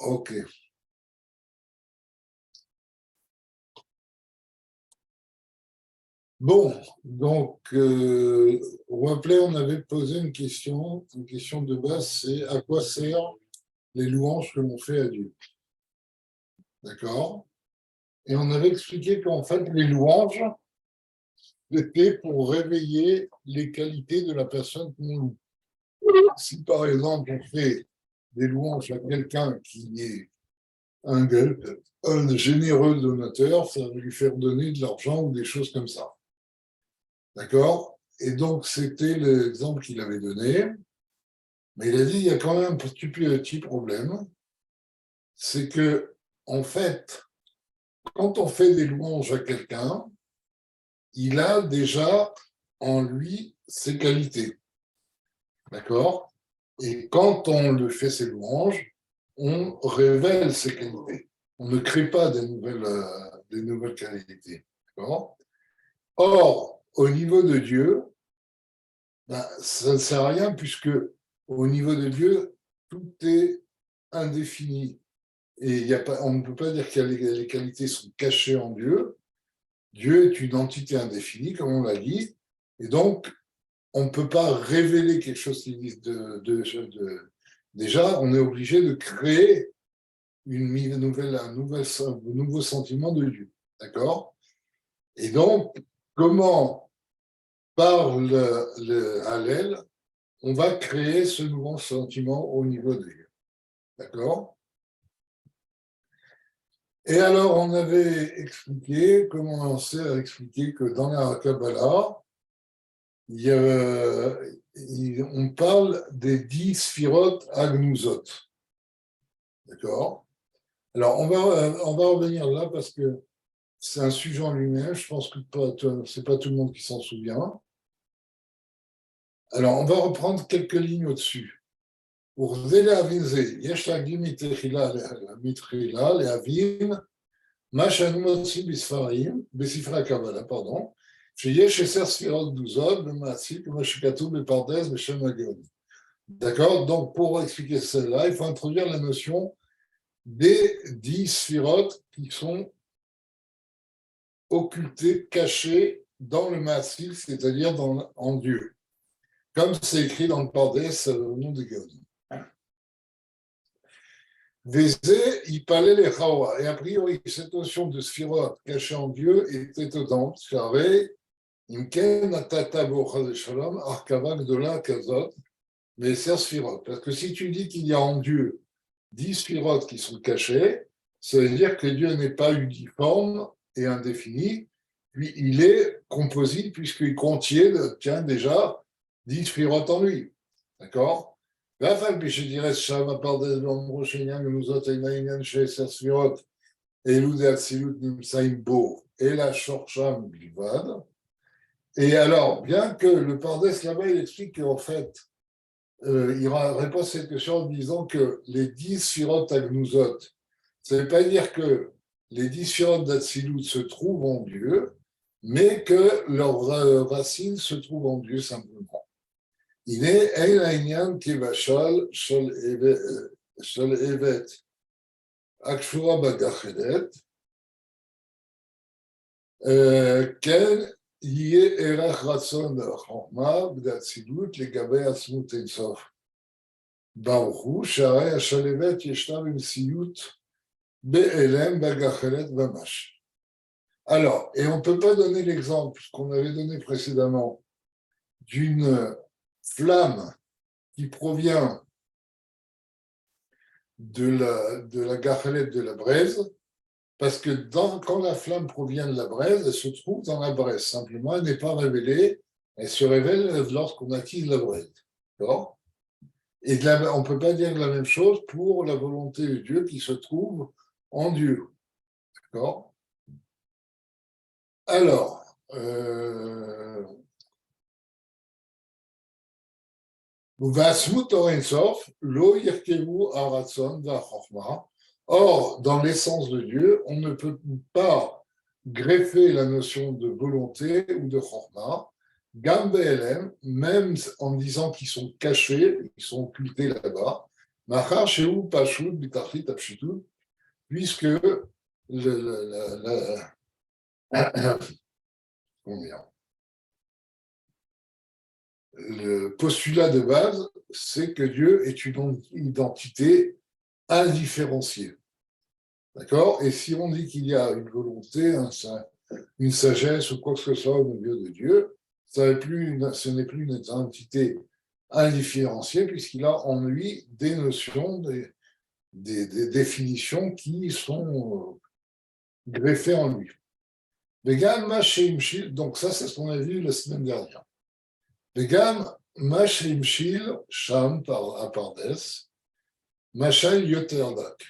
Ok. Bon, donc, vous vous rappelez, on avait posé une question de base, c'est à quoi servent les louanges que l'on fait à Dieu? D'accord? Et on avait expliqué qu'en fait, les louanges, c'était pour réveiller les qualités de la personne qu'on loue. Si par exemple, on fait des louanges à quelqu'un qui est un, un généreux donateur, ça va lui faire donner de l'argent ou des choses comme ça. D'accord? Et donc, c'était l'exemple qu'il avait donné. Mais il a dit, il y a quand même un petit problème. C'est que, en fait, quand on fait des louanges à quelqu'un, il a déjà en lui ses qualités. D'accord? Et quand on le fait ses louanges, on révèle ses qualités. On ne crée pas des nouvelles qualités. D'accord? Or, au niveau de Dieu, ben, ça ne sert à rien puisque au niveau de Dieu, tout est indéfini. Et y a pas, on ne peut pas dire que les qualités sont cachées en Dieu. Dieu est une entité indéfinie, comme on l'a dit. Et donc, on ne peut pas révéler quelque chose qui existe déjà, on est obligé de créer un nouveau sentiment de Dieu. D'accord? Et donc, comment, par le Hallel, on va créer ce nouveau sentiment au niveau de Dieu. D'accord? Et alors, on avait expliqué, commencé à expliquer que dans la Kabbalah, on parle des 10 Sphirot Agnuzot. D'accord? Alors, on va revenir là parce que c'est un sujet en lui-même. Je pense que c'est pas tout le monde qui s'en souvient. Alors, on va reprendre quelques lignes au-dessus. Pour להבין זה, יש להגיד מתחילה להבין מה שאנו מוצאים בספרי הקבלה, שיש 10 ספירות גנוזות במעשית, כמו שכתוב בפרדס בשם הגאונים. D'accord? Donc, pour expliquer cela, il faut introduire la notion des 10 sphirotes qui sont occultées, cachées dans le massif, c'est-à-dire en Dieu. Comme c'est écrit dans le Pardes au nom de Gaudi. Vézé, il parlait les Chawa. Et a priori, cette notion de sphirote cachée en Dieu est étonnante. Charé, Imken, Atata, Bochaz Shalom, Arkava, Gdola, Kazot, mais c'est sphirote. Parce que si tu dis qu'il y a en Dieu 10 sphirotes qui sont cachées, ça veut dire que Dieu n'est pas uniforme et indéfini, puis il est composite puisqu'il contient, tiens, déjà 10 sphirotes en lui. D'accord? ואף על פי שתראה שם הפרדס ואומרו שעניין גנוזות אינה עניין של 10 ספירות, אלו דאצילות נמצאים בו, אלא שורשם בלבד. Et alors, bien que le Pardes là-bas, il explique qu'en fait, il répond à cette question en disant que les 10 sphirotes Agnuzot, ça ne veut pas dire que les 10 sphirotes d'Atsilut se trouvent en Dieu, mais que leurs racines se trouvent en Dieu simplement. הנה אין העניין כמשל של עבד הקשורה בגחלת, כן יהיה ערך רצון לחוכמה ולאצילות לגבי עצמות אינסוף. ברוך הוא שהרי השלהבת ישנה במציאות בהלם בגחלת ממש. Alors, et on ne peut pas donner l'exemple qu'on avait donné précédemment d'une flamme qui provient de la garelette de la braise, parce que quand la flamme provient de la braise, elle se trouve dans la braise. Simplement, elle n'est pas révélée, elle se révèle lorsqu'on attise la braise. D'accord? Et on ne peut pas dire la même chose pour la volonté de Dieu qui se trouve en Dieu. D'accord? Alors, or, dans l'essence de Dieu, on ne peut pas greffer la notion de volonté ou de chorma, même en disant qu'ils sont cachés, ils sont occultés là-bas, Machar Shehu Pashut Bitachlit Apshitut, puisque comment dire, le postulat de base, c'est que Dieu est une identité indifférenciée. D'accord? Et si on dit qu'il y a une volonté, une sagesse ou quoi que ce soit au milieu de Dieu, ce n'est plus une entité indifférenciée, puisqu'il a en lui des notions, des définitions qui sont greffées en lui. Donc ça, c'est ce qu'on a vu la semaine dernière. וגם מה שהמשיל שם הפרדס, משל יותר דק.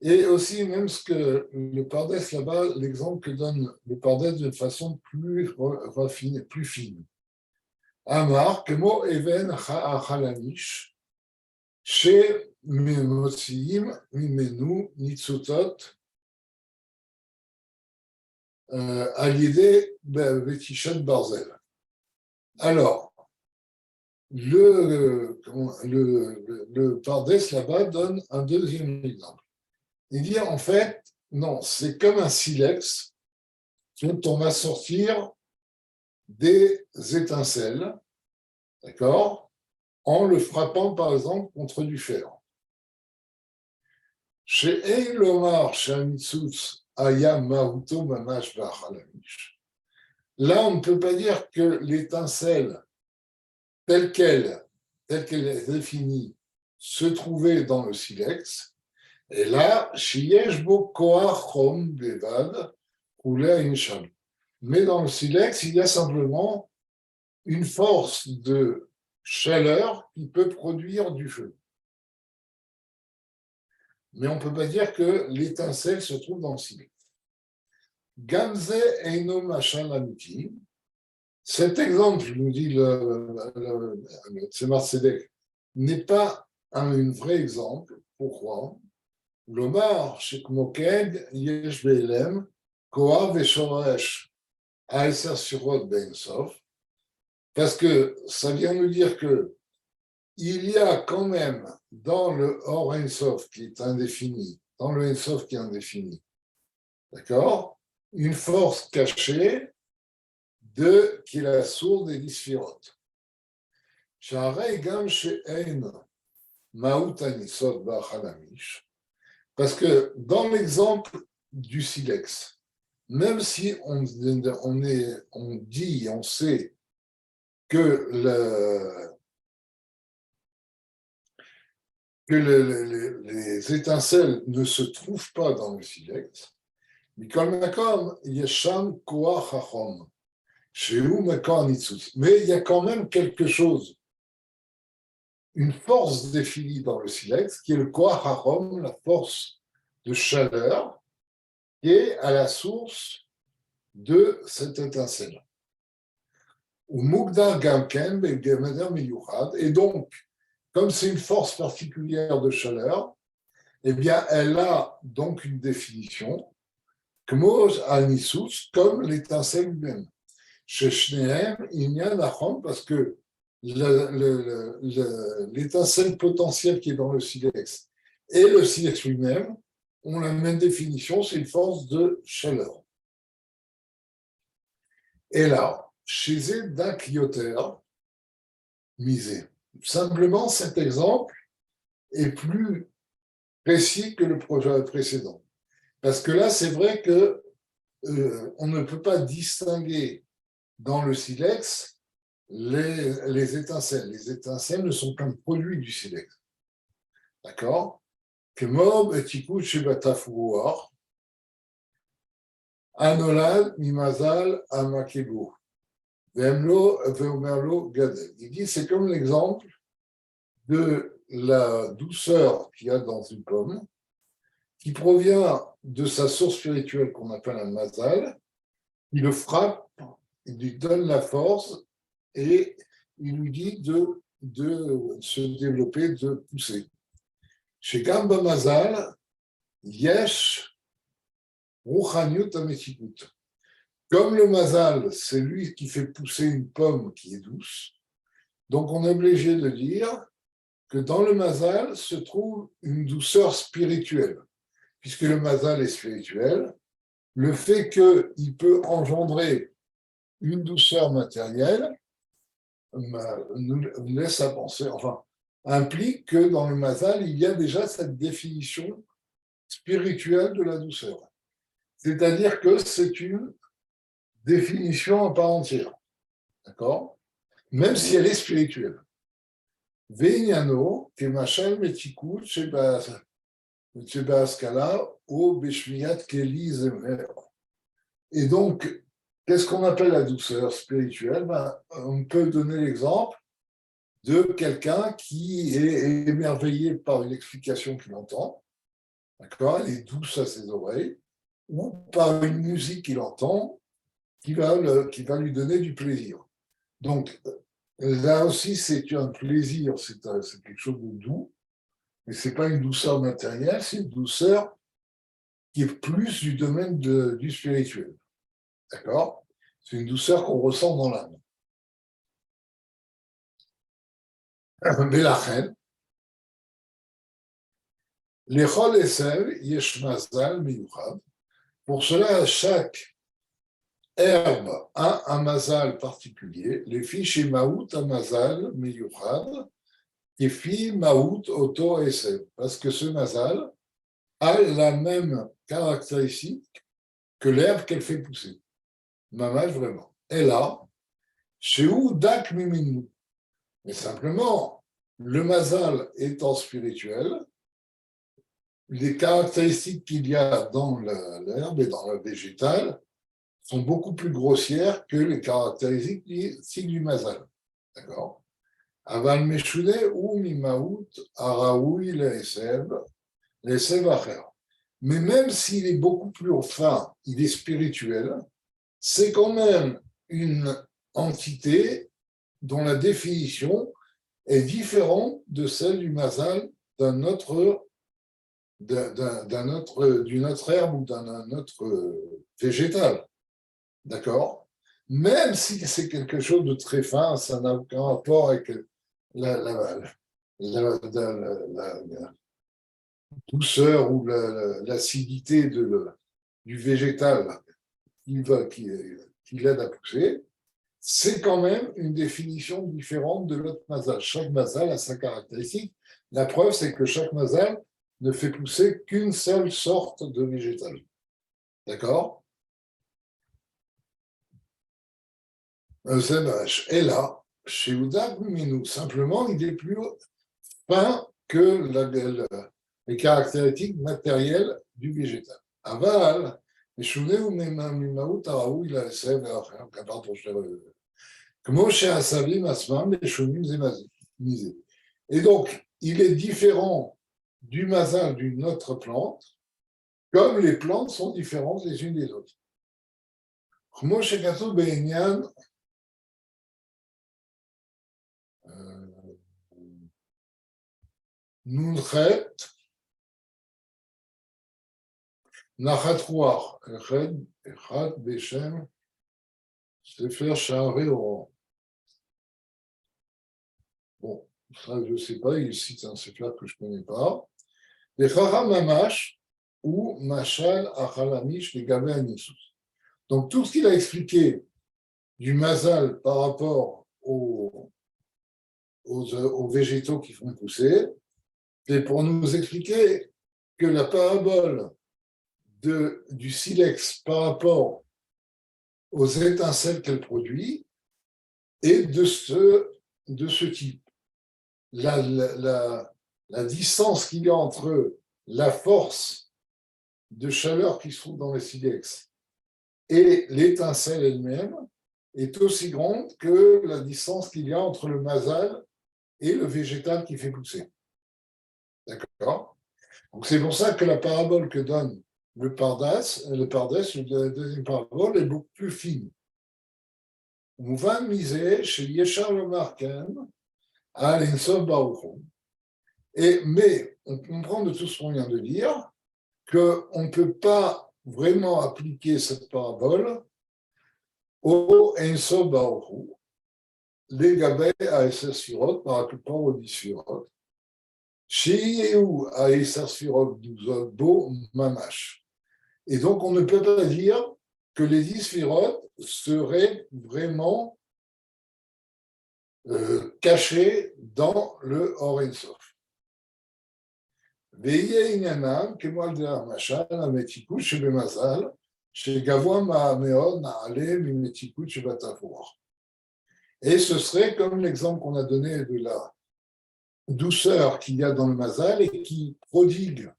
Et aussi, même ce que le Pardès là-bas, l'exemple que donne le Pardès d'une façon plus raffinée, plus fine. Amar, כמו אבן החלמיש, שמוציאים ממנו ניצוצות על ידי בתישת ברזל. Alors, le Pardès là-bas donne un deuxième exemple. Il dit en fait, non, c'est comme un silex dont on va sortir des étincelles, d'accord, en le frappant par exemple contre du fer. Chez Eilomar, chez Amitzutz, Aya Maruto Mamash Bachalamish. Là, on ne peut pas dire que l'étincelle, telle qu'elle est définie, se trouvait dans le silex. Et là, Shiesh Bo Koach Chom Bevad, Koulé Incham. Mais dans le silex, il y a simplement une force de chaleur qui peut produire du feu. Mais on ne peut pas dire que l'étincelle se trouve dans le silex. Gamze Eino Machan Amuti. Cet exemple, nous dit le Tzemar Tzedek, n'est pas un vrai exemple. Pourquoi? Lomar, Shekmoked, Yesh Be'elem, Koa Veshoresh, Aeser Surot Ben Sof, parce que ça vient nous dire que il y a quand même dans le Or En Sof qui est indéfini, dans le En Sof qui est indéfini, d'accord, une force cachée qui est la source des dysphirotes. Sha'arei gam she'ein ma'ut anisot ba'chalamish, parce que dans l'exemple du silex, même si on dit, on sait que les étincelles ne se trouvent pas dans le silex, mais il y a quand même quelque chose, une force définie dans le silex, qui est le koach hachom, la force de chaleur, qui est à la source de cette étincelle. Et donc, comme c'est une force particulière de chaleur, eh bien, elle a donc une définition, comme l'étincelle lui-même. Chez Shneem, il y a parce que l'étincelle potentielle qui est dans le silex et le silex lui-même ont la même définition, c'est une force de chaleur. Et là, chez Dak Yoter, misé. Simplement, cet exemple est plus précis que le projet précédent. Parce que là, c'est vrai que on ne peut pas distinguer dans le silex les étincelles. Les étincelles ne sont qu'un produit du silex. D'accord? Que mob et tikou shebatafouar, anolad mimazal amakego. Il dit c'est comme l'exemple de la douceur qu'il y a dans une pomme, qui provient de sa source spirituelle qu'on appelle un mazal, il le frappe, il lui donne la force et il lui dit de se développer, de pousser. Chez Gamba Mazal, Yesh Ruchaniut Ametikut. Comme le mazal, c'est lui qui fait pousser une pomme qui est douce, donc on est obligé de dire que dans le mazal se trouve une douceur spirituelle. Puisque le mazal est spirituel, le fait qu'il peut engendrer une douceur matérielle nous laisse à penser, enfin, implique que dans le mazal, il y a déjà cette définition spirituelle de la douceur. C'est-à-dire que c'est une définition à part entière. D'accord? Même si elle est spirituelle. Veignano, Kemachal Metikut, Sheba ou Beshmiat Keli Zemer. Et donc, qu'est-ce qu'on appelle la douceur spirituelle? On peut donner l'exemple de quelqu'un qui est émerveillé par une explication qu'il entend, d'accord? Elle est douce à ses oreilles, ou par une musique qu'il entend qui va lui donner du plaisir. Donc, là aussi, c'est un plaisir, c'est quelque chose de doux, mais ce n'est pas une douceur matérielle, c'est une douceur qui est plus du domaine du spirituel. D'accord? C'est une douceur qu'on ressent dans l'âme. Mais la reine, les chol et sel, yesh mazal miyuchad. Pour cela, chaque herbe a un mazal particulier. Les fiches et maout un mazal miyuchad, et fi maout auto et sel. Parce que ce mazal a la même caractéristique que l'herbe qu'elle fait pousser. Mamage vraiment. Et là, chez où dak miminu. Mais simplement, le mazal étant spirituel, les caractéristiques qu'il y a dans l'herbe et dans le végétal sont beaucoup plus grossières que les caractéristiques du mazal. D'accord? Aval meshune ou mimaout araoui le'esev acher. Mais même s'il est beaucoup plus fin, il est spirituel, c'est quand même une entité dont la définition est différente de celle du mazal d'une autre herbe ou d'un autre végétal. D'accord? Même si c'est quelque chose de très fin, ça n'a aucun rapport avec la douceur ou l'acidité du végétal qui l'aide à pousser, c'est quand même une définition différente de l'autre mazal. Chaque mazal a sa caractéristique. La preuve, c'est que chaque mazal ne fait pousser qu'une seule sorte de végétal. D'accord? Et là, chez Ouda Minou, simplement, il est plus fin que les caractéristiques matérielles du végétal. Aval, et donc, il est différent du mazal d'une autre plante, comme les plantes sont différentes les unes des autres. Nunchet, Nachat Ruach, Echad Beshem, Sefer Sha'arei Oran. Bon, ça je ne sais pas, il cite un sefer que je ne connais pas. Les Chacham Mamash ou Machal Achalamish les Gabé Anissus. Donc tout ce qu'il a expliqué du mazal par rapport aux végétaux qui font pousser, c'est pour nous expliquer que la parabole du silex par rapport aux étincelles qu'elle produit est de ce type. La distance qu'il y a entre la force de chaleur qui se trouve dans le silex et l'étincelle elle-même est aussi grande que la distance qu'il y a entre le mazal et le végétal qui fait pousser. D'accord? Donc c'est pour ça que la parabole que donne le Pardas, la deuxième parabole, est beaucoup plus fine. On va miser chez Yeshar le Marken à l'Ensof Baruch. Mais on comprend de tout ce qu'on vient de dire qu'on ne peut pas vraiment appliquer cette parabole au Ensof Baruch, les Gabé à Sphirot par rapport aux 10 Sphirot. Sheyehu Aesar Sfirot Bo Mamash. Et donc, on ne peut pas dire que les 10 Sfirot seraient vraiment cachés dans le Or Ein Sof. ויהיה עניינם כמו על דרך המשל, המתיקות שבמזל, שגבוה מאוד נעלה ממתיקות שבתפוח. Et ce serait comme l'exemple qu'on a donné de la douceur qu'il y a dans le mazal et qui prodigue,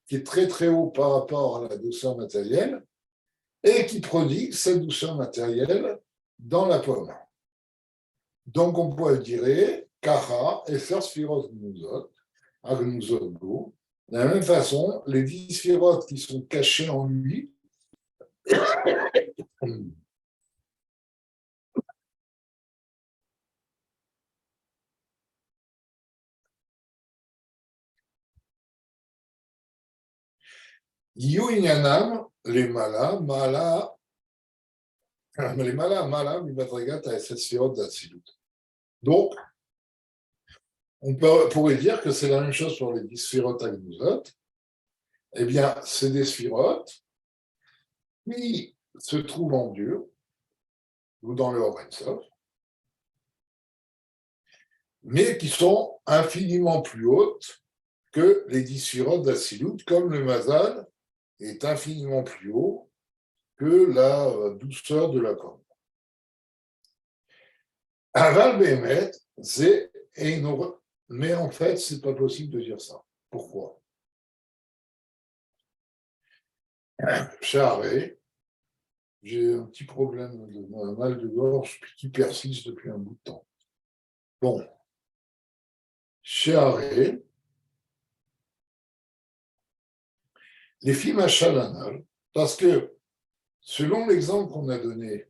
qui est très très haut par rapport à la douceur matérielle, et qui prodigue cette douceur matérielle dans la pomme. Donc on pourrait dire, Kaha, Efer Sfirot Gnuzot, Agnuzot Go. De la même façon, les 10 sphirotes qui sont cachés en lui, Yu Inyanam, les malas, mala, mimadrigat à cette sphirote d'Atsilut. Donc, on pourrait dire que c'est la même chose pour les 10 sphirotes Agnuzot. Eh bien, c'est des sphirotes qui se trouvent en Dieu ou dans le Or Ein Sof, mais qui sont infiniment plus hautes que les 10 sphirotes d'Atsilut, comme le Mazal est infiniment plus haut que la douceur de la pomme. Aval Behemet, c'est énorme, mais en fait, c'est pas possible de dire ça. Pourquoi? Charé, j'ai un petit problème un mal de gorge qui persiste depuis un bout de temps. Bon, Charé, les films à chalanal, parce que selon l'exemple qu'on a donné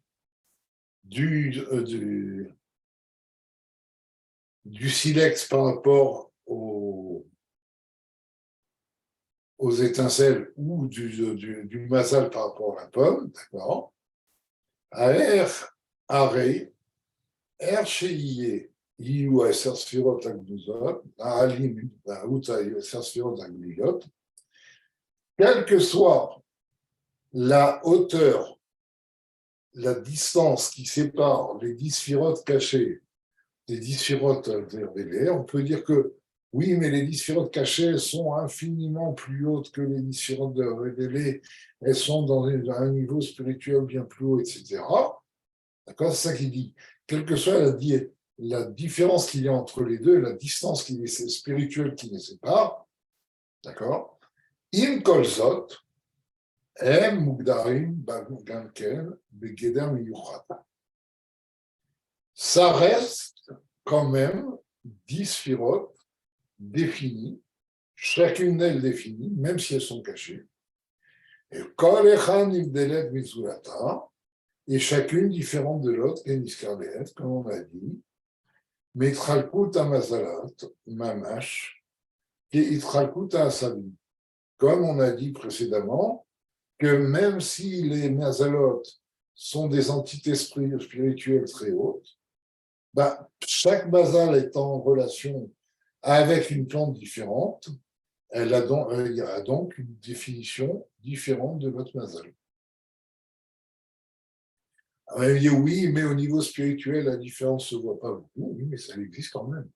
du silex par rapport aux étincelles ou du mazal par rapport à la pomme, d'accord? Aer, arei, er sheyie, yiu aser sfirot agduzot, na'alim, na'ut aser sfirot agduyot, quelle que soit la hauteur, la distance qui sépare les 10 sphirotes cachées des 10 sphirotes révélées, on peut dire que oui, mais les 10 sphirotes cachées sont infiniment plus hautes que les 10 sphirotes révélées, elles sont dans un niveau spirituel bien plus haut, etc. D'accord? C'est ça qu'il dit. Quelle que soit la différence qu'il y a entre les deux, la distance spirituelle qui les sépare, d'accord? Im kolzot, הם מוגדרים גם כן בגדר מיוחד. Ça reste quand même 10 sphirotes définies, chacune d'elles définie, même si elles sont cachées. Et kol echad nivdelet mitzulata, et chacune différente de l'autre, comme on a dit, Mitralkut amazalat, mamash, et itralkut asabim. Comme on a dit précédemment, que même si les mazalotes sont des entités spirituelles très hautes, chaque mazal étant en relation avec une plante différente, il y a donc une définition différente de votre mazal. On va dire oui, mais au niveau spirituel, la différence ne se voit pas beaucoup. Oui, mais ça existe quand même.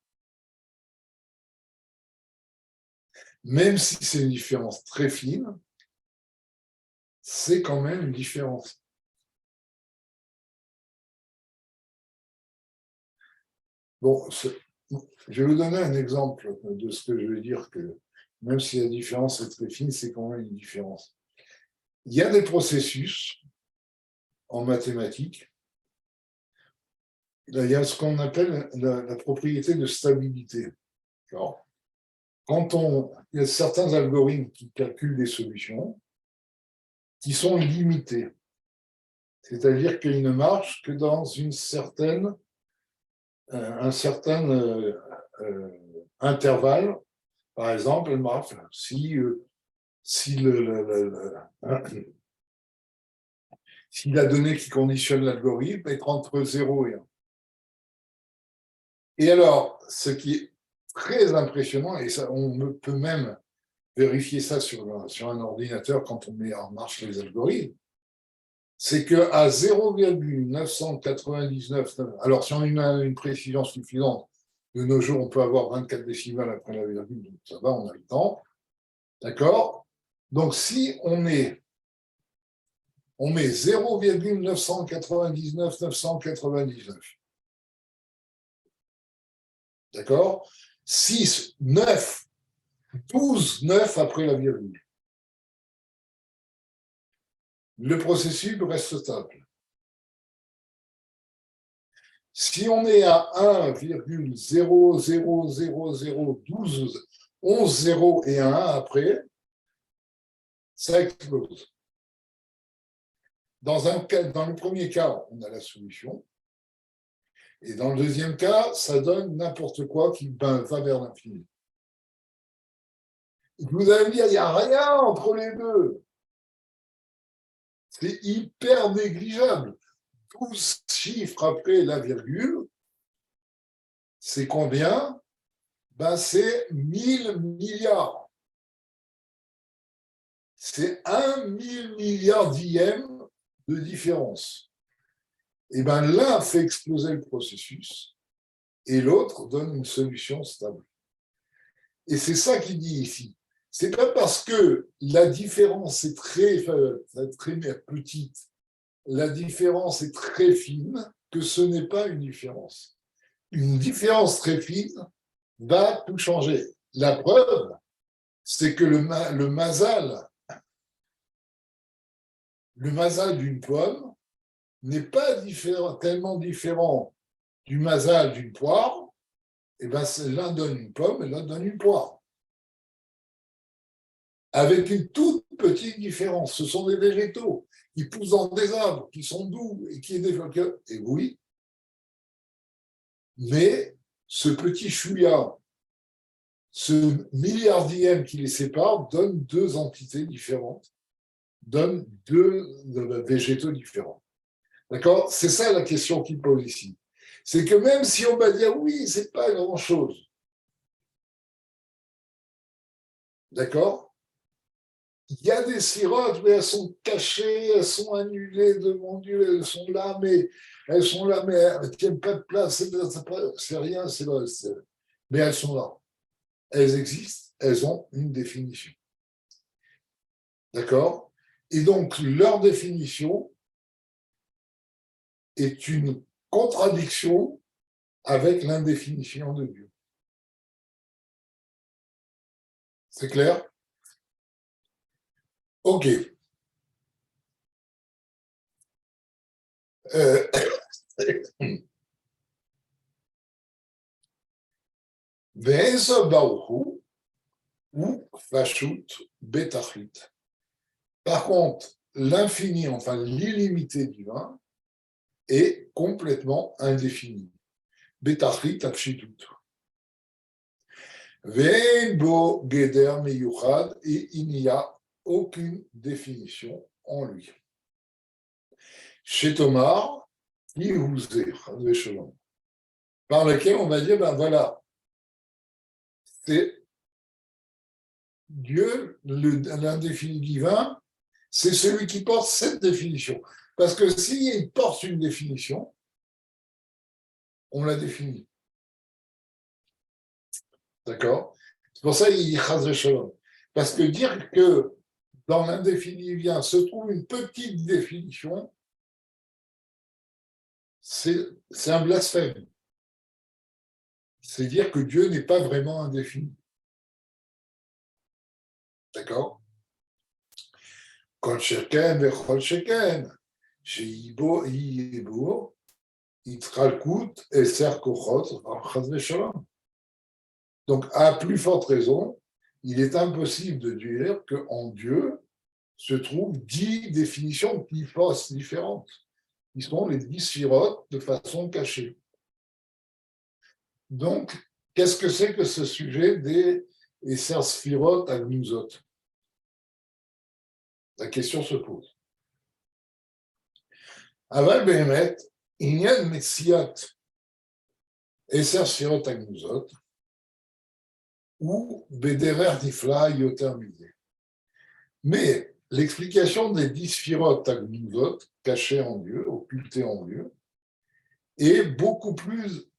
Même si c'est une différence très fine, c'est quand même une différence. Bon, je vais vous donner un exemple de ce que je veux dire, que même si la différence est très fine, c'est quand même une différence. Il y a des processus en mathématiques, il y a ce qu'on appelle la propriété de stabilité. Alors, il y a certains algorithmes qui calculent des solutions qui sont limités. C'est-à-dire qu'ils ne marchent que dans un certain intervalle. Par exemple, elle marche si la donnée qui conditionne l'algorithme est entre 0 et 1. Et alors, ce qui est très impressionnant, et ça, peut même vérifier ça sur un ordinateur quand on met en marche les algorithmes, c'est qu'à 0,999, alors si on a une précision suffisante, de nos jours, on peut avoir 24 décimales après la virgule, donc ça va, on a le temps. D'accord? Donc si on met 0,999, 999, d'accord? 6, 9, 12, 9 après la virgule. Le processus reste stable. Si on est à 1,0000012, 11 0 et 1 après, ça explose. Dans le premier cas, on a la solution. Et dans le deuxième cas, ça donne n'importe quoi qui va vers l'infini. Vous allez me dire, il n'y a rien entre les deux. C'est hyper négligeable. 12 chiffres après la virgule, c'est combien? Ben, c'est 1000 milliards. C'est 1 000 milliardième de différence. Et bien l'un fait exploser le processus et l'autre donne une solution stable. Et c'est ça qu'il dit ici. C'est pas parce que la différence est très petite, la différence est très fine, que ce n'est pas une différence. Une différence très fine va tout changer. La preuve, c'est que le mazal d'une pomme n'est pas tellement différent du mazal d'une poire. Et bien, l'un donne une pomme et l'autre donne une poire. Avec une toute petite différence. Ce sont des végétaux qui poussent dans des arbres, qui sont doux et qui développent. Et oui, mais ce petit chouïa, ce milliardième qui les sépare, donne deux entités différentes, donne deux végétaux différents. D'accord? C'est ça la question qu'il pose ici. C'est que même si on va dire oui, c'est pas grand-chose. D'accord? Il y a des sirotes, mais elles sont cachées, elles sont annulées, de mon Dieu, elles sont là, mais elles ne tiennent pas de place, c'est rien, mais elles sont là. Elles existent, elles ont une définition. D'accord? Et donc, leur définition est une contradiction avec l'indéfinition de Dieu. C'est clair? Ok. Ve'ezo baruchu ou fashut betachit. Par contre, l'infini, enfin l'illimité divin, est complètement indéfini. Betachit apshitut. Ve'en bo geder meyuchad, et il n'y a aucune définition en lui. Chez Tomar, par lequel on va dire, ben voilà, c'est Dieu, l'indéfini divin, c'est celui qui porte cette définition. Parce que s'il porte une définition, on la définit. D'accord? C'est pour ça qu'il dit Chaz Shalom. Parce que dire que dans l'indéfini divin se trouve une petite définition, c'est un blasphème. C'est dire que Dieu n'est pas vraiment indéfini. D'accord? Kol sheken vechol sheken, sheyibo yibo, yitralkut eser kochot, chas v'shalom. Donc, à plus forte raison, il est impossible de dire qu'en Dieu se trouvent 10 définitions différentes, qui sont les 10 sphirotes de façon cachée. Donc, qu'est-ce que c'est que ce sujet des Eser Sphirot à Gnuzot? La question se pose. Aval Behemet, Inyan Metsiat Eser Sphirot à Gnuzot, ou Bederer Nifla Yoter Mizeh. Mais l'explication des 10 sphirotes Agmuzot, cachées en Dieu, occultées en Dieu, est beaucoup plus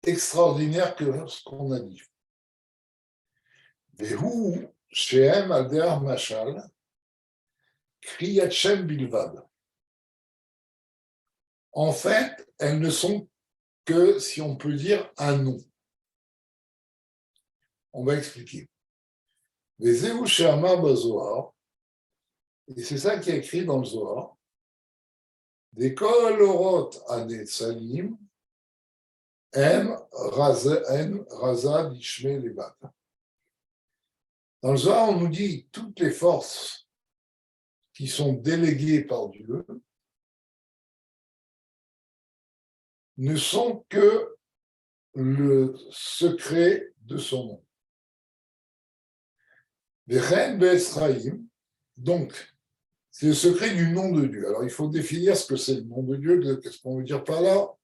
extraordinaire que ce qu'on a dit. Vehu Shehem Alder Mashal, Kriyat Shem Bilvad. En fait, elles ne sont que, si on peut dire, un nom. On va expliquer. Vezehu Shehamar Bazohar, et c'est ça qui est écrit dans le Zohar, des Kol Orot Anetzalim, M. Raza Dishme Levat. Dans le Zohar, on nous dit toutes les forces qui sont déléguées par Dieu ne sont que le secret de son nom. Vechen Be'Esraïm, donc, c'est le secret du nom de Dieu. Alors, il faut définir ce que c'est le nom de Dieu, qu'est-ce qu'on veut dire par là.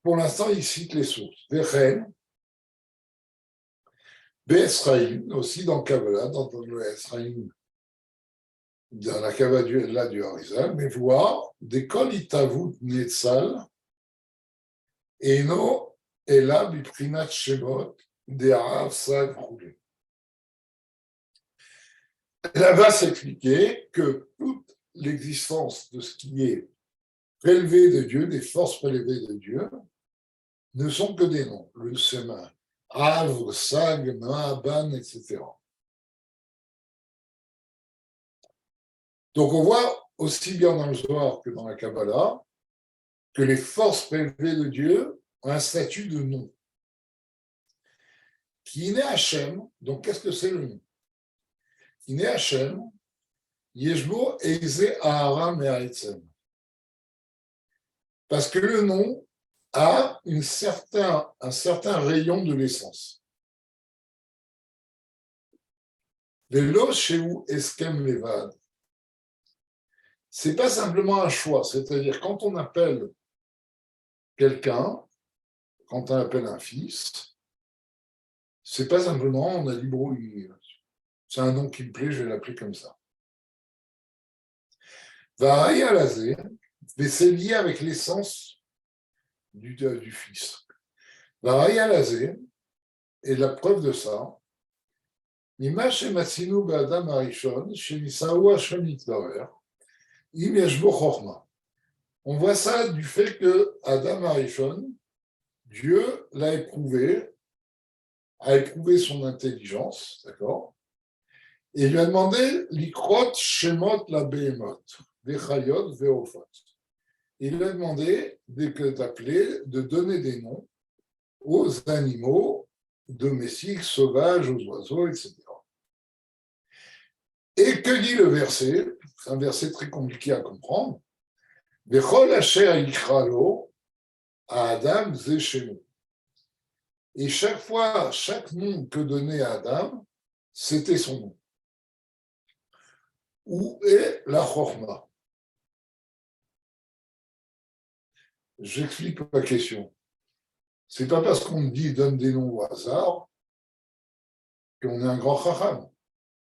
Pour l'instant, il cite les sources. Vechen, Be'Esraïm, aussi dans Kabbalah, dans le Esraïm, dans la Kabbalah du Harizal, mais voir des Kol Itavut Netzal, Eno Ela Biprinat Shemot, De'arav Sag Roulé. Elle va s'expliquer que toute l'existence de ce qui est prélevé de Dieu, des forces prélevées de Dieu, ne sont que des noms. Le Sema, Av, Sag, Maaban, etc. Donc on voit aussi bien dans le Zohar que dans la Kabbalah que les forces prélevées de Dieu ont un statut de nom. Qui naît Hachem, donc qu'est-ce que c'est le nom? Qui naît Hachem, Yeshbo Eize Aharam et Haitzem. Parce que le nom a un certain rayon de l'essence. Velo Sheu Eskem Levad. C'est pas simplement un choix, c'est-à-dire quand on appelle quelqu'un, quand on appelle un fils, c'est pas simplement on a libre, c'est un nom qui me plaît, je vais l'appeler comme ça. Vahaï Alazé, mais c'est lié avec l'essence du fils. Vahaï Alazé, et la preuve de ça, Imash et Matsinu Be'adam Arishon, chez Nisaou Hashem Yitlaver, Im Yeshbo Chorma. On voit ça du fait que Adam Arishon, Dieu l'a éprouvé, a éprouvé son intelligence, d'accord, et lui a demandé l'ikrot shemot la behemoth, vechayot veofot. Il lui a demandé d'appeler, de donner des noms aux animaux domestiques, sauvages, aux oiseaux, etc. Et que dit le verset? C'est un verset très compliqué à comprendre. Vechol asher yichralo à Adam zeshemu. Et chaque fois, chaque nom que donnait Adam, c'était son nom. Où est la chorma? J'explique ma question. C'est pas parce qu'on dit donne des noms au hasard qu'on est un grand chacham.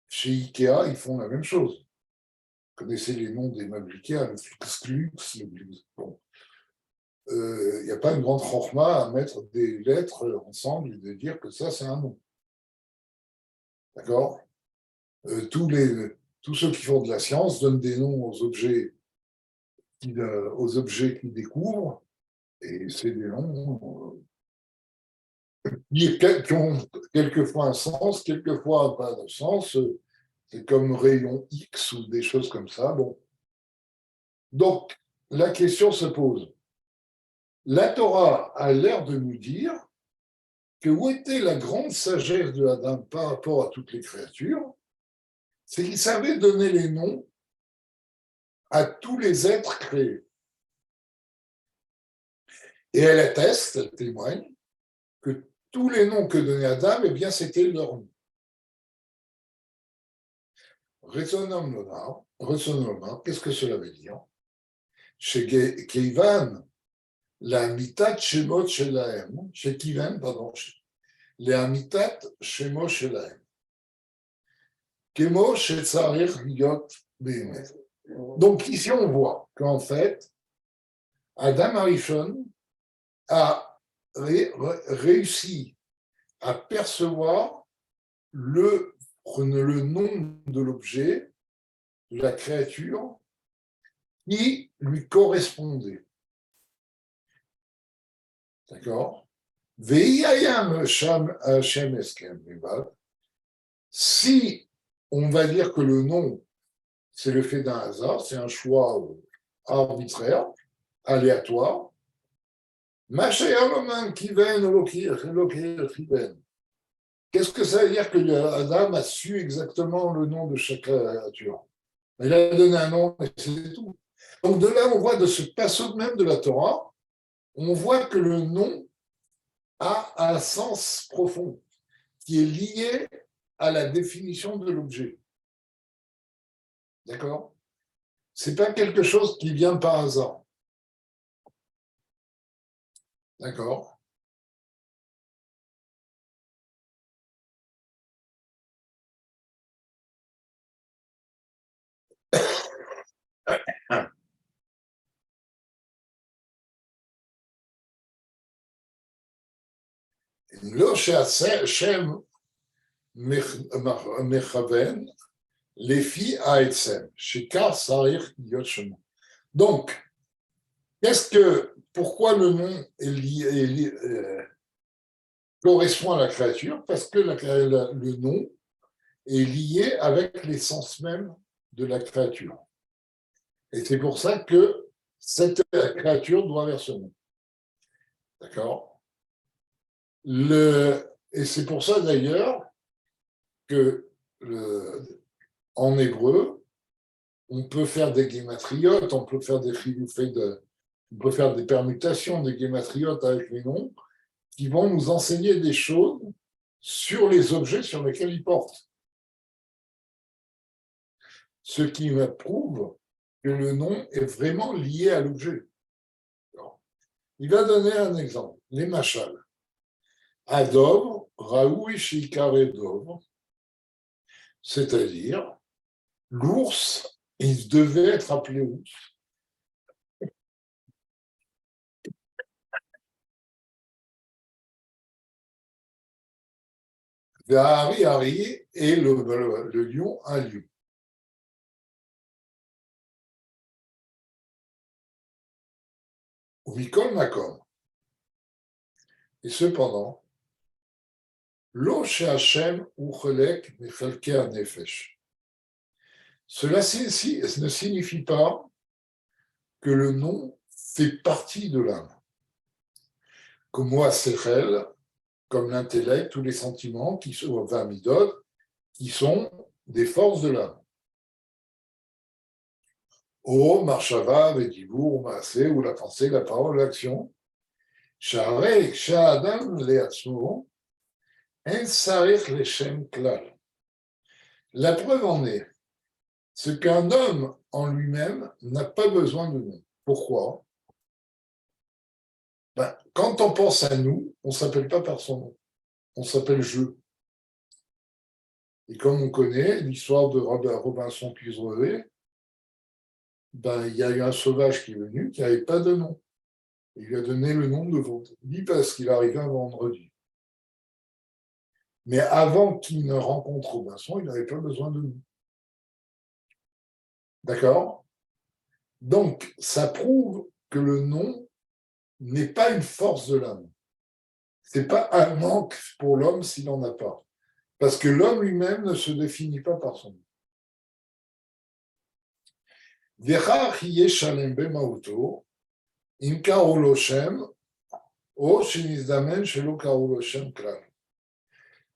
Chez Ikea, ils font la même chose. Vous connaissez les noms des meubles Ikea, le Flux, bon. Il n'y a pas une grande chorma à mettre des lettres ensemble et de dire que ça, c'est un nom. D'accord? Tous ceux qui font de la science donnent des noms aux objets qu'ils découvrent, et c'est des noms qui ont quelquefois un sens, quelquefois pas de sens. C'est comme rayon X ou des choses comme ça. Bon. Donc, la question se pose. La Torah a l'air de nous dire que où était la grande sagesse de Adam par rapport à toutes les créatures, c'est qu'il savait donner les noms à tous les êtres créés. Et elle atteste, elle témoigne, que tous les noms que donnait Adam, eh bien, c'était leur nom. Raisonnablement, qu'est-ce que cela veut dire? Chez Keivan, la mitat shemot shelahem, chez Kivan, pardon, les amitat shemo shelahem. Kemo shetzarich liot behemet. Donc ici, on voit qu'en fait, Adam Arishon a réussi à percevoir le nom de l'objet, de la créature, qui lui correspondait. D'accord? Si on va dire que le nom, c'est le fait d'un hasard, c'est un choix arbitraire, aléatoire, qu'est-ce que ça veut dire que Adam a su exactement le nom de chaque créature? Il a donné un nom et c'est tout. Donc de là, on voit de ce passage même de la Torah, on voit que le nom a un sens profond qui est lié à la définition de l'objet. D'accord? Ce n'est pas quelque chose qui vient par hasard. D'accord? לא שהשם מכוון לפי העצם, שכך צריך להיות שמו. Donc, pourquoi le nom correspond à la créature? Parce que le nom est lié avec l'essence même de la créature. Et c'est pour ça que cette créature doit vers ce nom. D'accord? Et c'est pour ça d'ailleurs que en hébreu, on peut faire des guématriotes, on peut faire on peut faire des permutations de guématriotes avec les noms qui vont nous enseigner des choses sur les objets sur lesquels ils portent. Ce qui me prouve que le nom est vraiment lié à l'objet. Il va donner un exemple, les machal. Adov, Raoui Shikare Dov, c'est-à-dire l'ours, il devait être appelé ours. Hari Hari et le lion, un lion. Mikol Makom. Et cependant, Lo Hashem ou Chelek Mechalke Nefesh. Cela ne signifie pas que le nom fait partie de l'âme. Comme moi, Sechel, comme l'intellect, tous les sentiments qui sont Vamidot, qui sont des forces de l'âme. O, Marshava, Vedibur, Maasé, ou la pensée, la parole, l'action. Sharek, Sha'adam, Leatzmo, En Sarich Leshem Klal. La preuve en est, ce qu'un homme en lui-même n'a pas besoin de nom. Pourquoi? Quand on pense à nous, on ne s'appelle pas par son nom, on s'appelle je. Et comme on connaît l'histoire de Robinson Crusoe, il y a eu un sauvage qui est venu qui n'avait pas de nom. Il lui a donné le nom de vendredi parce qu'il arrivait un vendredi. Mais avant qu'il ne rencontre Robinson, il n'avait pas besoin de nom. D'accord? Donc, ça prouve que le nom n'est pas une force de l'homme. Ce n'est pas un manque pour l'homme s'il n'en a pas. Parce que l'homme lui-même ne se définit pas par son nom.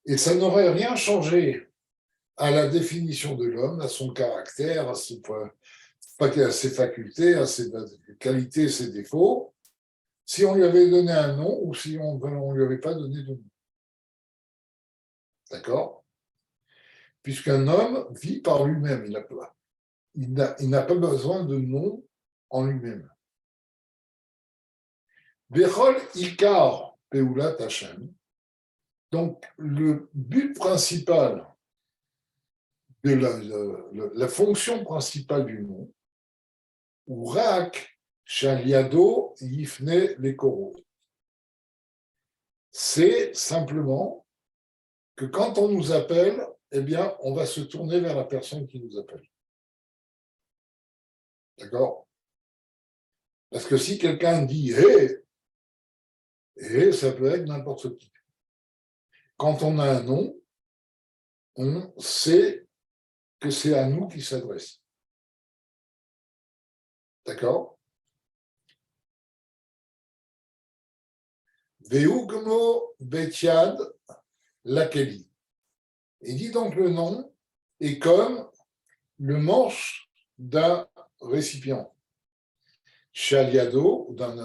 Et ça n'aurait rien changé à la définition de l'homme, à son caractère, à ses facultés, à ses qualités, ses défauts, si on lui avait donné un nom ou si on ne lui avait pas donné de nom. D'accord? Puisqu'un homme vit par lui-même, il n'a pas besoin de nom en lui-même. Bechol Ikar Peulat Hashem. Donc, le but principal, de la fonction principale du nom, ou Rak, Shaliado, Yifne, les coraux, c'est simplement que quand on nous appelle, eh bien, on va se tourner vers la personne qui nous appelle. D'accord? Parce que si quelqu'un dit Hé, Hé, ça peut être n'importe qui. Quand on a un nom, on sait que c'est à nous qu'il s'adresse. D'accord? Veugmo Betiad Lakeli. Et dit donc le nom est comme le manche d'un récipient. Chaliado, d'un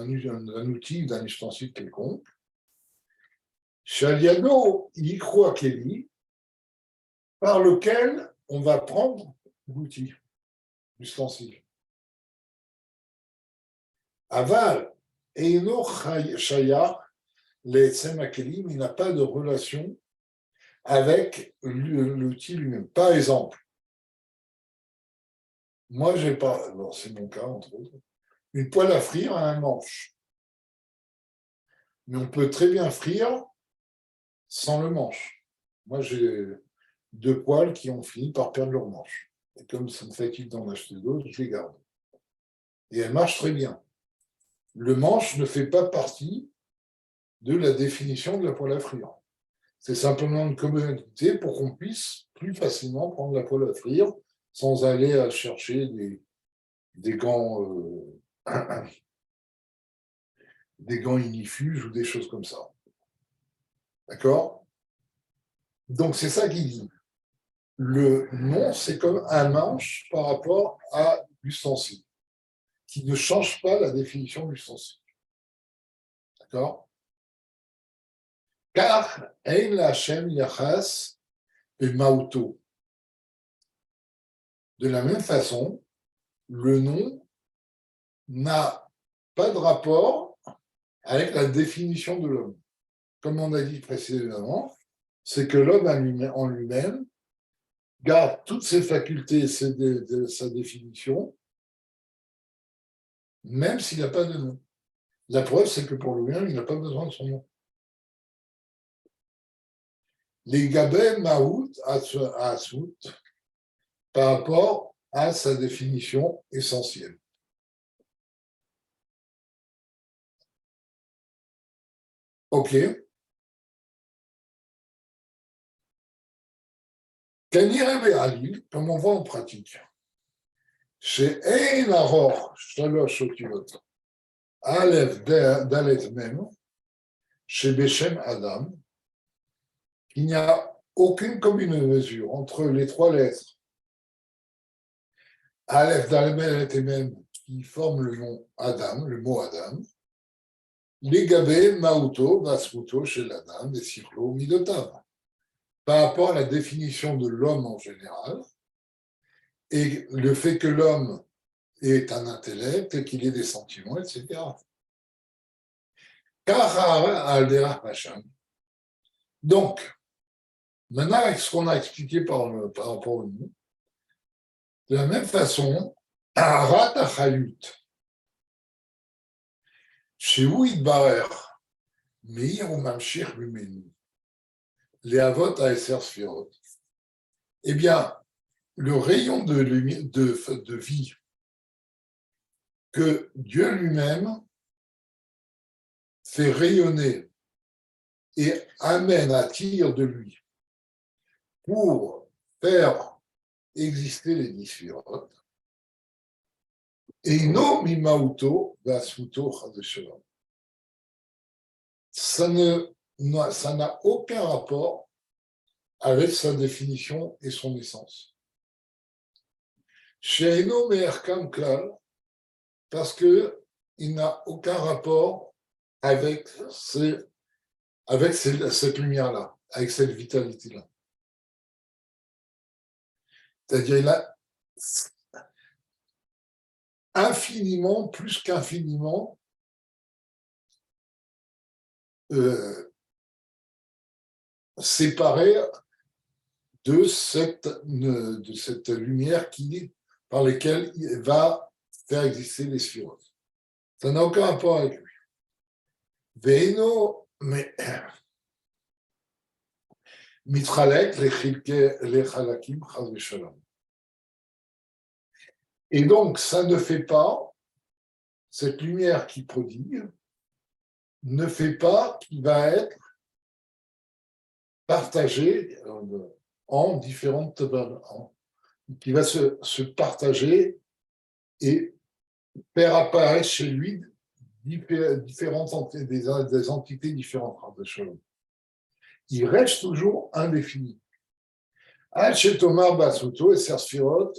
outil, d'un ustensile quelconque. Chaliado, Ikro Akeli, par lequel on va prendre l'outil, l'ustensile. Aval, Eino Shaya, les Akeli, il n'a pas de relation avec l'outil lui-même. Par exemple, moi, j'ai pas, alors c'est mon cas entre autres, une poêle à frire à un manche. Mais on peut très bien frire sans le manche. Moi, j'ai 2 poêles qui ont fini par perdre leur manche. Et comme ça me fatigue d'en acheter d'autres, je les garde. Et elles marchent très bien. Le manche ne fait pas partie de la définition de la poêle à frire. C'est simplement une commodité pour qu'on puisse plus facilement prendre la poêle à frire sans aller à chercher des gants des gants inifuges ou des choses comme ça. D'accord? Donc, c'est ça qu'il dit. Le nom, c'est comme un manche par rapport à l'ustensile, qui ne change pas la définition de l'ustensile. D'accord? Car, Ein la Hashem Yachas et Mauto. De la même façon, le nom n'a pas de rapport avec la définition de l'homme. Comme on a dit précédemment, c'est que l'homme en lui-même garde toutes ses facultés et sa définition, même s'il n'a pas de nom. La preuve, c'est que pour lui-même, il n'a pas besoin de son nom. Les Gabé Maout Assout par rapport à sa définition essentielle. OK. Comme on voit en pratique, chez Ein Aror, Shalosh Otiot, Aleph Dalet Mem, chez Beshem Adam, il n'y a aucune commune mesure entre les 3 lettres Aleph Dalet Mem qui forment le nom Adam, le mot Adam, les Gabé Mauto, Vasmuto chez l'Adam, et Sirlo Midotav, par rapport à la définition de l'homme en général, et le fait que l'homme est un intellect, qu'il ait des sentiments, etc. Donc, maintenant, avec ce qu'on a expliqué par rapport au nom, de la même façon, Arat Achayut, chez Ouid Barer, Meir ou Mamshir Lumenu, les Avot à Esser Sfirot, eh bien, le rayon de vie que Dieu lui-même fait rayonner et amène, attire de lui pour faire exister les 10 sphirotes, et no mimauto vasuto chadeshalom. Ça n'a aucun rapport avec sa définition et son essence. Chez Eno Meherkam Klal, parce qu'il n'a aucun rapport avec cette lumière-là, avec cette vitalité-là. C'est-à-dire, il a infiniment, plus qu'infiniment, séparé de cette lumière par laquelle il va faire exister les sphirotes. Ça n'a aucun rapport avec lui. Veino, mais mitralek les chalakim chas v'shalom. Et donc, ça ne fait pas, cette lumière qui prodigue, ne fait pas qu'il va être partagé en différentes, qui va se partager et faire apparaître chez lui différentes des entités différentes. Il reste toujours indéfini. Tomar Basuto et Sersfirot,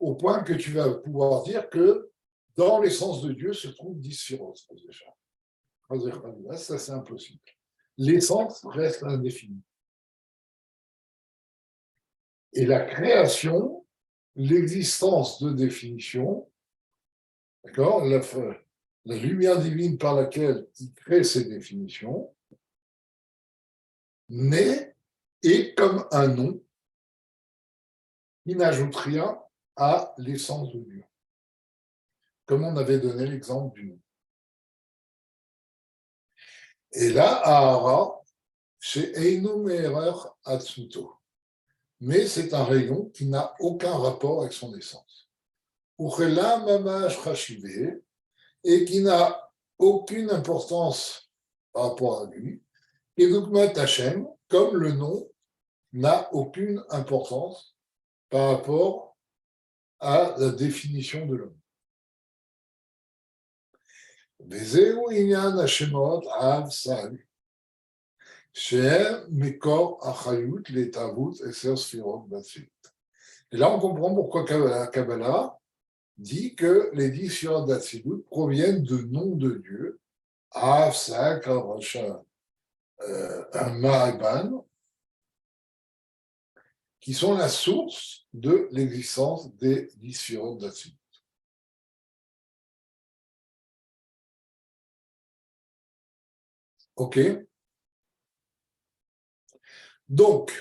au point que tu vas pouvoir dire que dans l'essence de Dieu se trouve 10 Sphirot. Ça, c'est impossible. L'essence reste indéfinie. Et la création, l'existence de définition, d'accord, la lumière divine par laquelle il crée ces définitions, naît et comme un nom qui n'ajoute rien à l'essence de Dieu. Comme on avait donné l'exemple du nom. Et là, Ahara, chez Eino Meherer Atsuto. Mais c'est un rayon qui n'a aucun rapport avec son essence. Uchela Mamash Chashivé, et qui n'a aucune importance par rapport à lui. Et Dukmat Hashem, comme le nom n'a aucune importance par rapport à la définition de l'homme. Vezeu inyan Hashemot Av Sal, Shehem Mekor Achayut Letavut Eser Sfirot Batsit. Et là, on comprend pourquoi la Kabbalah dit que les 10 Sfirot d'Atsilut proviennent de noms de Dieu, Av, Sak, Rasha, Mahaban, qui sont la source de l'existence des 10 Sfirot d'Atsilut. OK? Donc,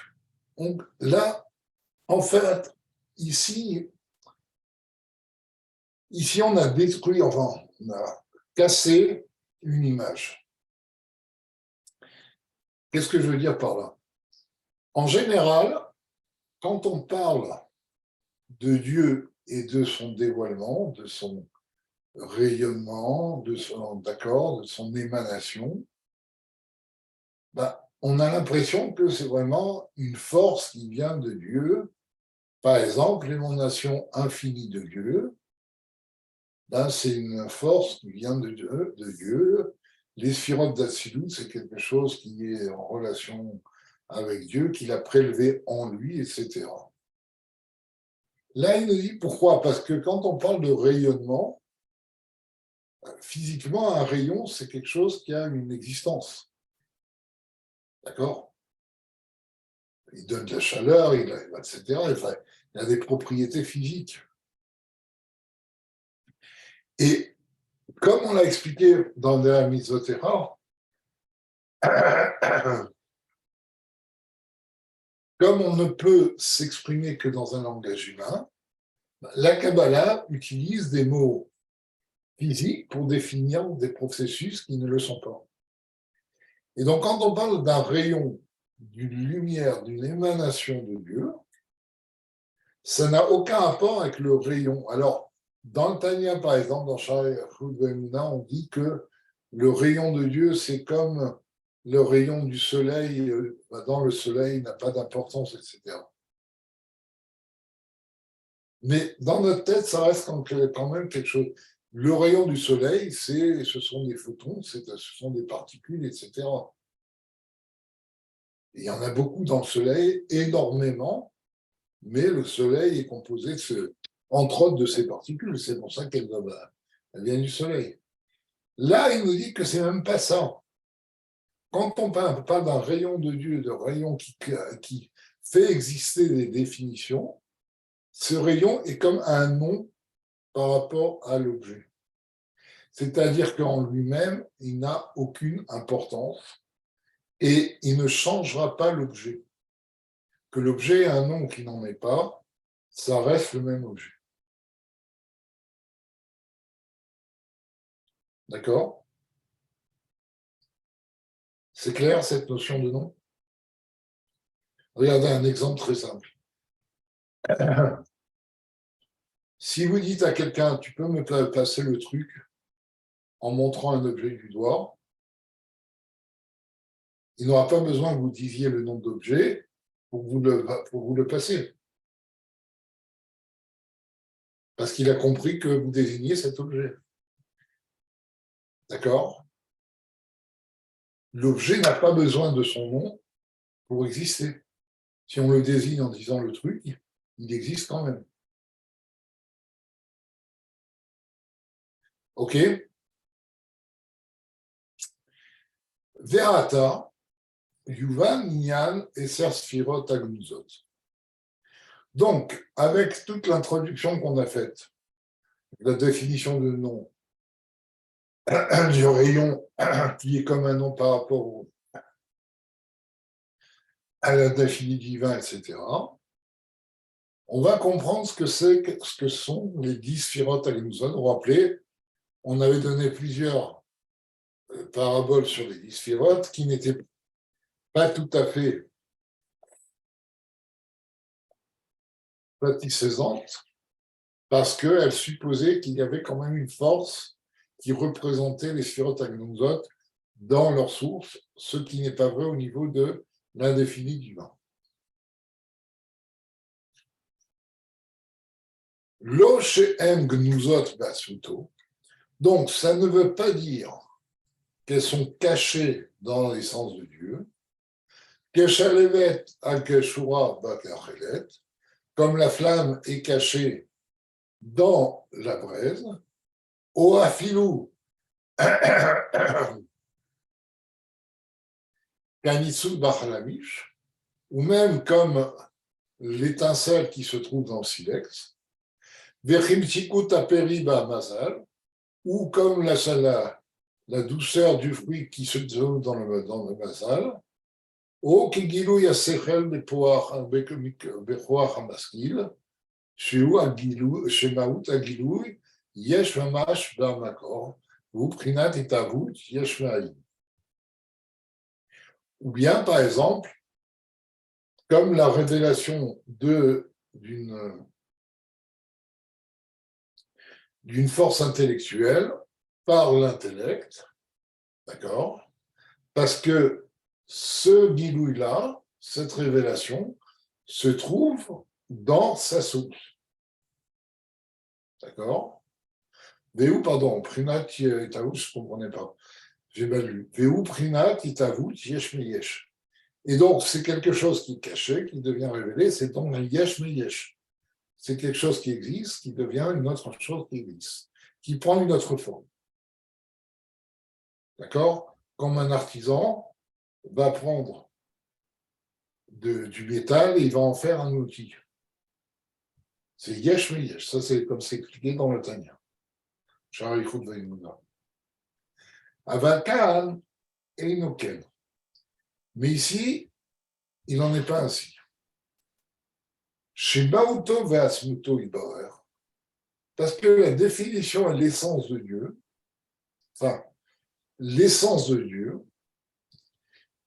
là, en fait, ici, on a détruit, enfin, on a cassé une image. Qu'est-ce que je veux dire par là? En général, quand on parle de Dieu et de son dévoilement, de son rayonnement, de son émanation, on a l'impression que c'est vraiment une force qui vient de Dieu. Par exemple, l'émanation infinie de Dieu, c'est une force qui vient de Dieu. Les sphirotes d'Atsilut, c'est quelque chose qui est en relation avec Dieu, qu'il a prélevé en lui, etc. Là, il nous dit pourquoi? Parce que quand on parle de rayonnement, physiquement, un rayon, c'est quelque chose qui a une existence. D'accord? Il donne de la chaleur, etc. Enfin, il a des propriétés physiques. Et comme on l'a expliqué dans la Misotera, comme on ne peut s'exprimer que dans un langage humain, la Kabbalah utilise des mots physiques pour définir des processus qui ne le sont pas. Et donc, quand on parle d'un rayon, d'une lumière, d'une émanation de Dieu, ça n'a aucun rapport avec le rayon. Alors, dans le Tanya, par exemple, dans Shari Vemuna, on dit que le rayon de Dieu, c'est comme le rayon du soleil, dans le soleil, n'a pas d'importance, etc. Mais dans notre tête, ça reste quand même quelque chose. Le rayon du soleil, ce sont des photons, ce sont des particules, etc. Et il y en a beaucoup dans le soleil, énormément, mais le soleil est composé entre autres de ces particules. C'est pour ça qu'elle vient du soleil. Là, il nous dit que c'est même pas ça. Quand on parle d'un rayon de Dieu, de rayon qui fait exister des définitions, ce rayon est comme un nom par rapport à l'objet. C'est-à-dire qu'en lui-même, il n'a aucune importance et il ne changera pas l'objet. Que l'objet ait un nom ou qu'il n'en ait pas, ça reste le même objet. D'accord? C'est clair cette notion de nom? Regardez un exemple très simple. Si vous dites à quelqu'un, tu peux me passer le truc en montrant un objet du doigt, il n'aura pas besoin que vous disiez le nom d'objet pour vous le passer. Parce qu'il a compris que vous désignez cet objet. D'accord? L'objet n'a pas besoin de son nom pour exister. Si on le désigne en disant le truc, il existe quand même. OK? Verata, Yuvan, Nyan et Sphirot Agnuzot. Donc, avec toute l'introduction qu'on a faite, la définition de nom, du rayon qui est comme un nom par rapport à la définie divin, etc., on va comprendre ce que sont les 10 sphirotes Agnuzot. Vous vous rappelez, on avait donné plusieurs paraboles sur les 10 sphirotes qui n'étaient pas tout à fait satisfaisantes parce qu'elles supposaient qu'il y avait quand même une force qui représentait les sphirotes Agnuzot dans leur source, ce qui n'est pas vrai au niveau de l'indéfini divin. Lo she'em gnuzot basuto. Donc, ça ne veut pas dire qu'elles sont cachées dans l'essence de Dieu, Keshalevet al-Keshura bakachelet, comme la flamme est cachée dans la braise, Oafilou Kanitsu bachalamish, ou même comme l'étincelle qui se trouve dans le silex, Vechimtikut aperiba mazal, ou comme la douceur du fruit qui se trouve dans le mazal, ou kigilou yasechel bechoach hamaskil, shemaut agilou yesh mamash b'amakor, ou prinat etavut yesh ma'im. Ou bien, par exemple, comme la révélation d'une force intellectuelle par l'intellect, d'accord? Parce que ce guilouille-là, cette révélation, se trouve dans sa source. D'accord? Veu, pardon, Prinat Itavut, je ne comprenais pas. J'ai mal lu. Veu, Prinat Itavut, Yesh Meyesh. Et donc, c'est quelque chose qui est caché, qui devient révélé, c'est donc un Yesh Meyesh. C'est quelque chose qui existe, qui devient une autre chose qui existe, qui prend une autre forme. D'accord? Comme un artisan va prendre du métal et il va en faire un outil. C'est yesh me yesh. Ça, c'est comme c'est expliqué dans le Tanya. Sharichut Vaimuna. Avakan et Inoken. Mais ici, il n'en est pas ainsi. Chez Bauto Veasmuto Ibarer, parce que la définition et l'essence de Dieu, enfin, l'essence de Dieu,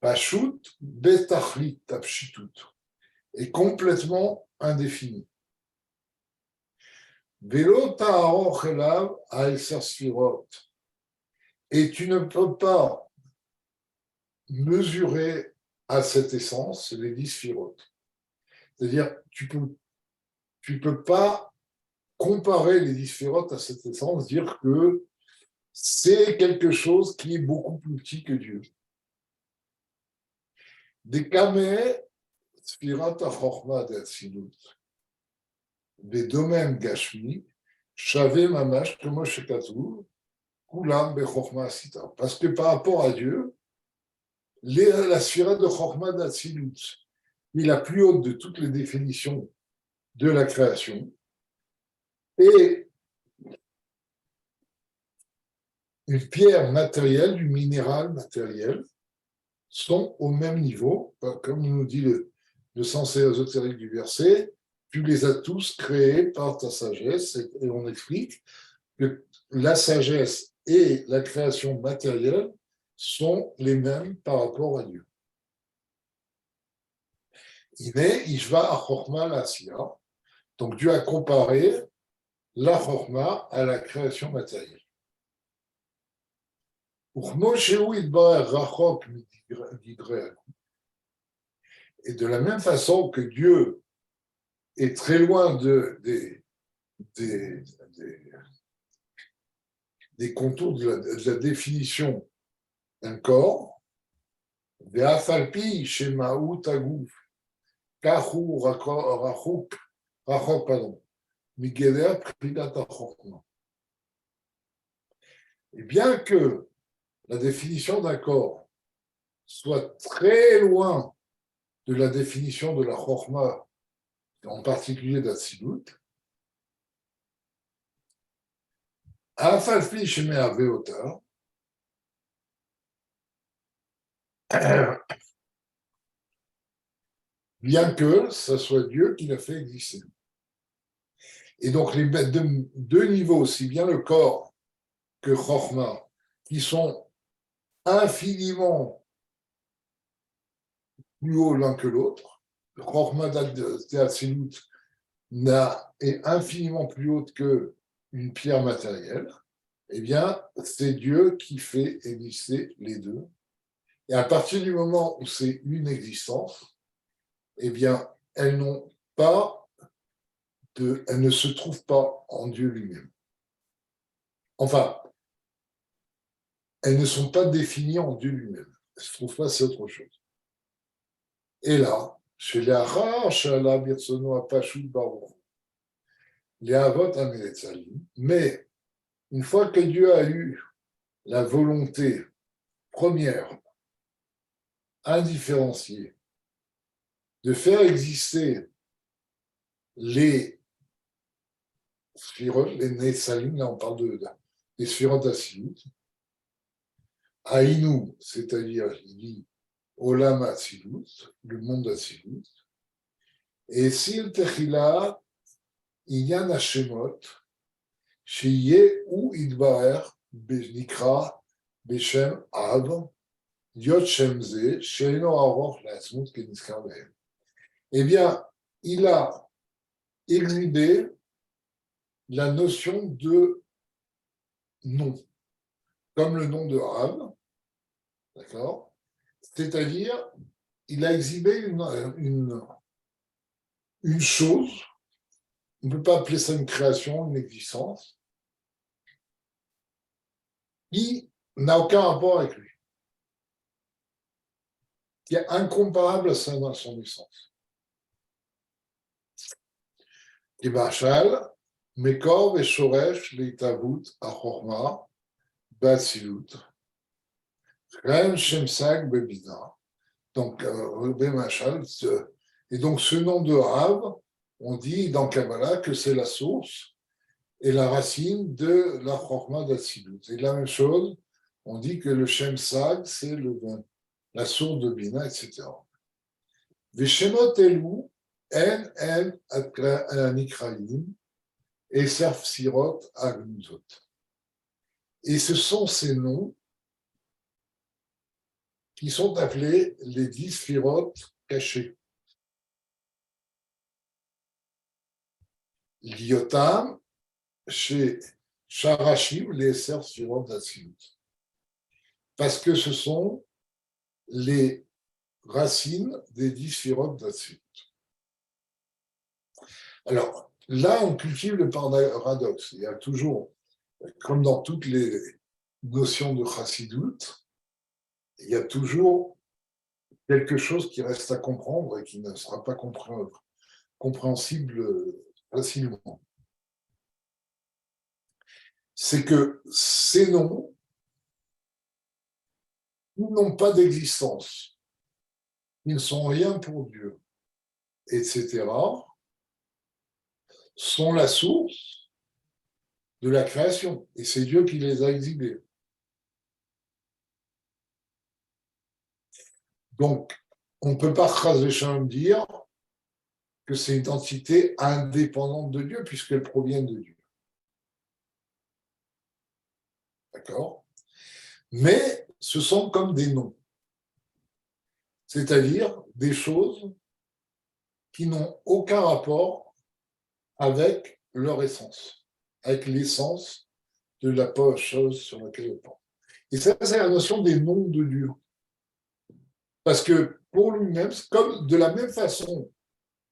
Pashut Betachlit Tapshitut, est complètement indéfinie. Velo Ta'aron Chelav Aeser Sfirot. Et tu ne peux pas mesurer à cette essence les 10 sphirotes. C'est-à-dire, tu peux pas comparer les 10 sphirotes à cette essence, dire que c'est quelque chose qui est beaucoup plus petit que Dieu. Des kameh, sphirat ha-chokhma de-atzilut, des domaines gashmi, shavé mamash, comme shekatuv, kulam be-chokhma asita. Parce que par rapport à Dieu, la sphira de chokhma d'atzilut, qui est la plus haute de toutes les définitions de la création, et une pierre matérielle, du minéral matériel, sont au même niveau, comme nous dit le sens ésotérique du verset, tu les as tous créés par ta sagesse, et on explique que la sagesse et la création matérielle sont les mêmes par rapport à Dieu. Donc Dieu a comparé la chorma à la création matérielle. Et de la même façon que Dieu est très loin des contours de la définition d'un corps, et bien que la définition d'un corps soit très loin de la définition de la chorma, en particulier d'Atsilut, bien que ce soit Dieu qui l'a fait exister. Et donc, les deux niveaux, aussi bien le corps que Chorma, qui sont infiniment plus hauts l'un que l'autre, le Chorma d'Atsilut est infiniment plus haute qu'une pierre matérielle, eh bien, c'est Dieu qui fait exister les deux. Et à partir du moment où c'est une existence, eh bien, elles ne se trouvent pas en Dieu lui-même. Enfin, elles ne sont pas définies en Dieu lui-même. Elles ne se trouvent pas, c'est autre chose. Et là, chez les Achar, Shala, Birsono, Apashut, Baruch, les Avot, Ameletzalim, mais une fois que Dieu a eu la volonté première, indifférenciée, de faire exister les sphirotes, les Netzalim, là on parle des sphirotes d'Asilut, Aïnou, c'est-à-dire, il dit Olam Atsilut, le monde d'Atsilut, et Sil Techila, Inyan Hashemot, Shiye ou Idbaer, Nikra, Beshem Av, Yot Shemze, Sheino Aroch Laasmut Keniskar Behem. Eh bien, il a exhibé la notion de nom, comme le nom de Rav, d'accord? C'est-à-dire, il a exhibé une chose, on ne peut pas appeler ça une création, une existence, qui n'a aucun rapport avec lui, qui est incomparable à son essence. Et Bachal, Mekor Veshoresh Leitavut Achorma, Batsilut, Ren Shemsag Bebina. Donc, Bemachal, et donc ce nom de Rav, on dit dans Kabbalah que c'est la source et la racine de la Chorma d'Atsilut. Et la même chose, on dit que le Shem Sag, c'est la source de Bina, etc. Veshemot Elu, En Nikraim, et Serf Sirot Agnuzot. Et ce sont ces noms qui sont appelés les 10 Sfirotes cachés. L'Iotam, chez Sharashim, les Serf Sirot d'Atsilut. Parce que ce sont les racines des 10 Sfirotes d'Atsilut. Alors, là, on cultive le paradoxe. Il y a toujours, comme dans toutes les notions de Chassidut, il y a toujours quelque chose qui reste à comprendre et qui ne sera pas compréhensible facilement. C'est que ces noms n'ont pas d'existence, ils ne sont rien pour Dieu, etc., sont la source de la création, et c'est Dieu qui les a exhibés. Donc, on ne peut pas dire que c'est une entité indépendante de Dieu, puisqu'elle provient de Dieu. D'accord? Mais ce sont comme des noms, c'est-à-dire des choses qui n'ont aucun rapport avec leur essence, avec l'essence de la chose sur laquelle on pense. Et ça, c'est la notion des noms de Dieu. Parce que pour lui-même, comme de la même façon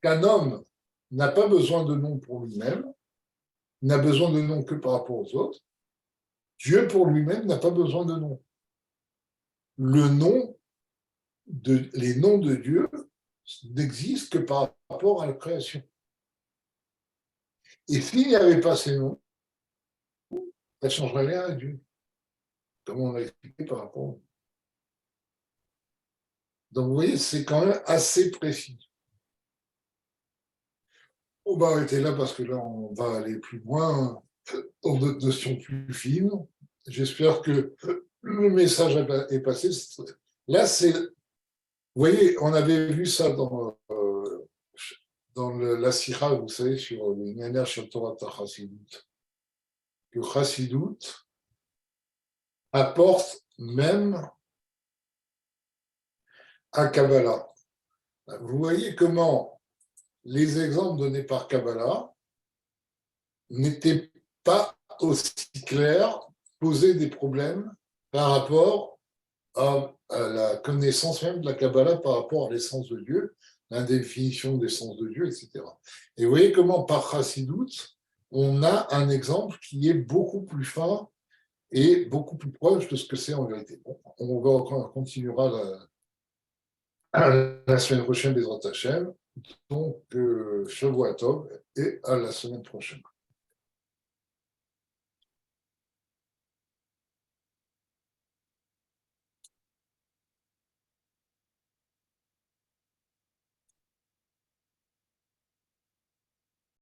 qu'un homme n'a pas besoin de nom pour lui-même, n'a besoin de nom que par rapport aux autres, Dieu pour lui-même n'a pas besoin de nom. Les noms de Dieu n'existent que par rapport à la création. Et s'il n'y avait pas ces noms, ça ne changerait rien à Dieu, comme on l'a expliqué par rapport. Donc vous voyez, c'est quand même assez précis. On va arrêter là parce que là, on va aller plus loin dans d'autres notions plus fines. J'espère que le message est passé. Là, c'est. Vous voyez, on avait vu ça dans la Sira, vous savez, sur le Néner sur Torah Chassidut. Que Chassidut apporte même à Kabbalah. Vous voyez comment les exemples donnés par Kabbalah n'étaient pas aussi clairs, posaient des problèmes par rapport à la connaissance même de la Kabbalah par rapport à l'essence de Dieu, la définition de l'essence de Dieu, etc. Et vous voyez comment par Chassidut, on a un exemple qui est beaucoup plus fin et beaucoup plus proche de ce que c'est en vérité. Bon, on continuera la semaine prochaine des Hashem. Donc, Shavua Tov et à la semaine prochaine.